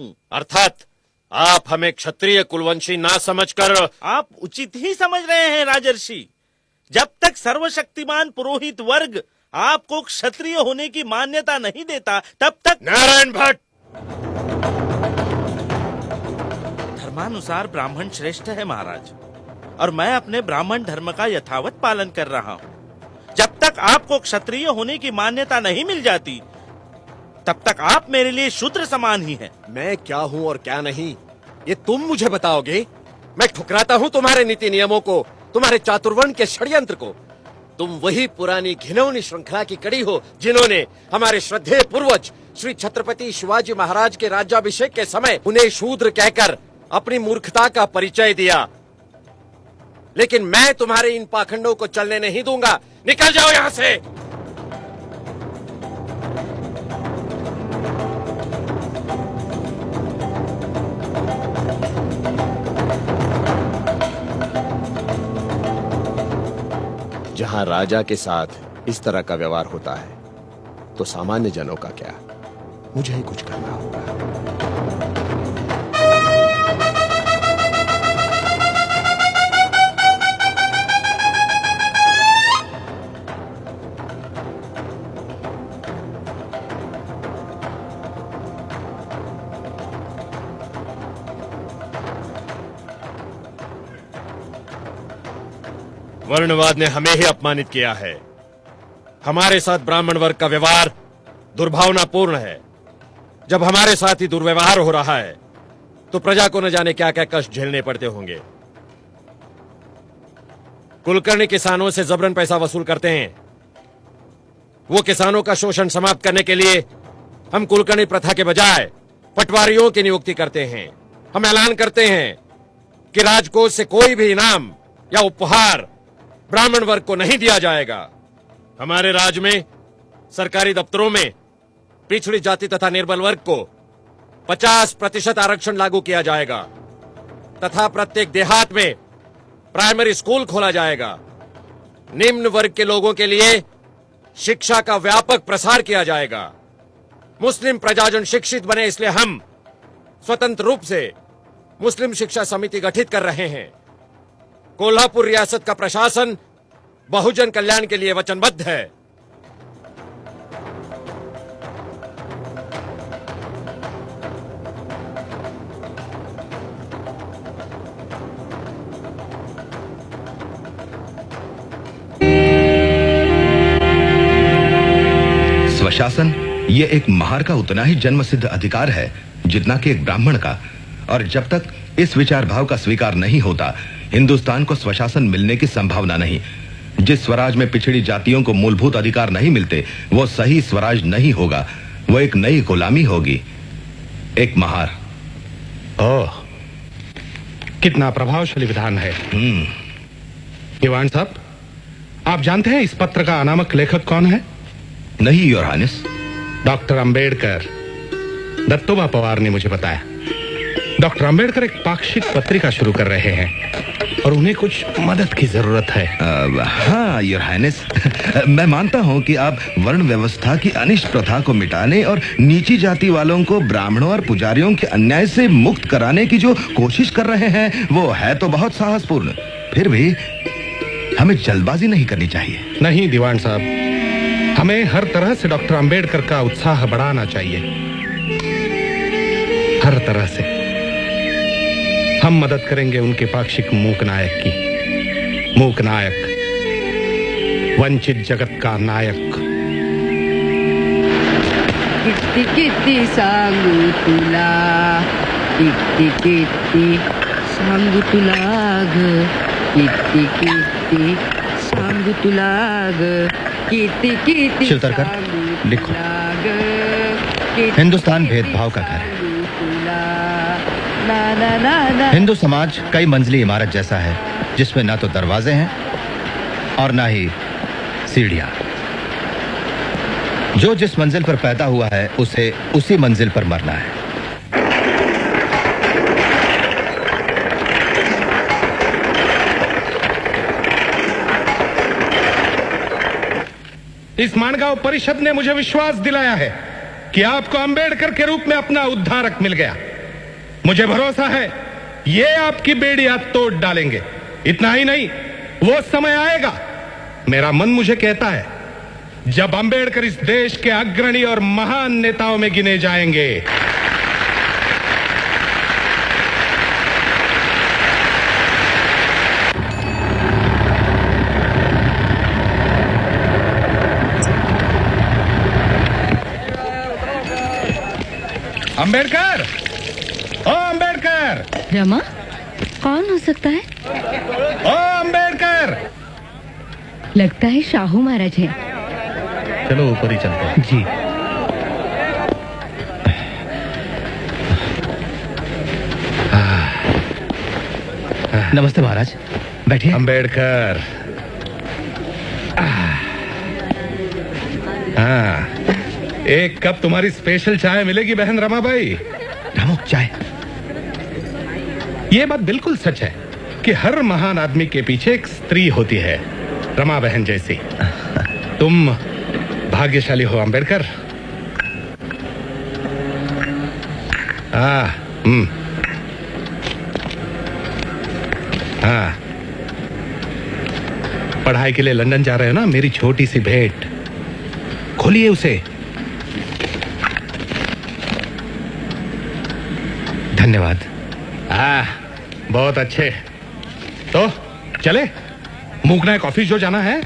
हूँ। अर्थात आप हमें क्षत्रिय कुलवंशी ना समझकर। आप उचित ही समझ रहे हैं राजर्षि। जब तक सर्वशक्तिमान पुरोहित वर्ग आपको क्षत्रिय होने की मान्यता नहीं देता, तब तक। नारायण भट्ट, धर्मानुसार ब्राह्मण श्रेष्ठ है महाराज, और मैं अपने ब्राह्मण धर्म का यथावत पालन कर रहा हूँ। जब तक आपको क्षत्रिय होने की मान्यता नहीं मिल जाती, तब तक आप मेरे लिए शूद्र समान ही हैं। मैं क्या हूँ और क्या नहीं, ये तुम मुझे बताओगे? मैं ठुकराता हूँ तुम्हारे नीति नियमों को, तुम्हारे चातुर्वर्ण के षड्यंत्र को। तुम वही पुरानी घिनौनी श्रृंखला की कड़ी हो जिन्होंने हमारे श्रद्धेय पूर्वज श्री छत्रपति शिवाजी महाराज के राज्याभिषेक के समय उन्हें शूद्र कहकर अपनी मूर्खता का परिचय दिया। लेकिन मैं तुम्हारे इन पाखंडों को चलने नहीं दूंगा। निकल जाओ यहाँ से। जहां राजा के साथ इस तरह का व्यवहार होता है, तो सामान्य जनों का क्या? मुझे ही कुछ करना होगा। वर्णवाद ने हमें ही अपमानित किया है। हमारे साथ ब्राह्मण वर्ग का व्यवहार दुर्भावनापूर्ण है। जब हमारे साथ ही दुर्व्यवहार हो रहा है, तो प्रजा को न जाने क्या क्या कष्ट झेलने पड़ते होंगे। कुलकर्णी किसानों से जबरन पैसा वसूल करते हैं। वो किसानों का शोषण समाप्त करने के लिए हम कुलकर्णी प्रथा के बजाय पटवारियों की नियुक्ति करते हैं। हम ऐलान करते हैं कि राजकोष से कोई भी इनाम या उपहार ब्राह्मण वर्ग को नहीं दिया जाएगा। हमारे राज्य में सरकारी दफ्तरों में पिछड़ी जाति तथा निर्बल वर्ग को 50% आरक्षण लागू किया जाएगा तथा प्रत्येक देहात में प्राइमरी स्कूल खोला जाएगा। निम्न वर्ग के लोगों के लिए शिक्षा का व्यापक प्रसार किया जाएगा। मुस्लिम प्रजाजन शिक्षित बने, इसलिए हम स्वतंत्र रूप से मुस्लिम शिक्षा समिति गठित कर रहे हैं। कोल्हापुर रियासत का प्रशासन बहुजन कल्याण के लिए वचनबद्ध है। स्वशासन ये एक महार का उतना ही जन्मसिद्ध अधिकार है जितना कि एक ब्राह्मण का, और जब तक इस विचार भाव का स्वीकार नहीं होता, हिंदुस्तान को स्वशासन मिलने की संभावना नहीं। जिस स्वराज में पिछड़ी जातियों को मूलभूत अधिकार नहीं मिलते, वो सही स्वराज नहीं होगा, वो एक नई गुलामी होगी, एक महार। ओह, कितना प्रभावशाली विधान है। दीवान साहब, आप जानते हैं इस पत्र का अनामक लेखक कौन है? नहीं your highness. Doctor Ambedkar. Dattoba Pawar ने मुझे बताया। डॉक्टर अंबेडकर एक पाक्षिक पत्रिका शुरू कर रहे हैं और उन्हें कुछ मदद की जरूरत है। हाँ योर हाइनेस, मैं मानता हूँ कि आप वर्ण व्यवस्था की अनिष्ट प्रथा को मिटाने और नीची जाति वालों को ब्राह्मणों और पुजारियों के अन्याय से मुक्त कराने की जो कोशिश कर रहे हैं, वो है तो बहुत साहसपूर्ण। फिर भी हमें जल्दबाजी नहीं करनी चाहिए। नहीं दीवान साहब, हमें हर तरह से डॉक्टर अंबेडकर का उत्साह बढ़ाना चाहिए, हर तरह से। हम मदद करेंगे उनके पाक्षिक मूक नायक की। मूक नायक, वंचित जगत का नायक। किती किती सांगू तुला, किती किती सांगू तुला ग, किती किती सांगू तुला ग, किती किती। शिवतरकर, लिखो। हिंदुस्तान भेदभाव का घर है। हिंदू समाज कई मंजिली इमारत जैसा है, जिसमें ना तो दरवाजे हैं और ना ही सीढ़ियां। जो जिस मंजिल पर पैदा हुआ है, उसे उसी मंजिल पर मरना है। इस मानगांव परिषद ने मुझे विश्वास दिलाया है कि आपको अंबेडकर के रूप में अपना उद्धारक मिल गया। मुझे भरोसा है ये आपकी बेड़ियां तोड़ डालेंगे। इतना ही नहीं, वो समय आएगा, मेरा मन मुझे कहता है, जब अंबेडकर इस देश के अग्रणी और महान नेताओं में गिने जाएंगे। अंबेडकर, ओ अंबेडकर, रमा, कौन हो सकता है? ओ अंबेडकर। लगता है शाहू महाराज हैं। चलो ऊपर ही चलते हैं। जी। नमस्ते महाराज, बैठिए। अंबेडकर, हाँ, एक कप तुम्हारी स्पेशल चाय मिलेगी बहन रमाबाई। रामू, चाय। ये बात बिल्कुल सच है कि हर महान आदमी के पीछे एक स्त्री होती है, रमा बहन जैसी। तुम भाग्यशाली हो अंबेडकर। हाँ, हाँ, पढ़ाई के लिए लंदन जा रहे हो ना? मेरी छोटी सी भेंट, खोलिए उसे। धन्यवाद। बहुत अच्छे। तो चले, मूकना है, कॉफी जो जाना है।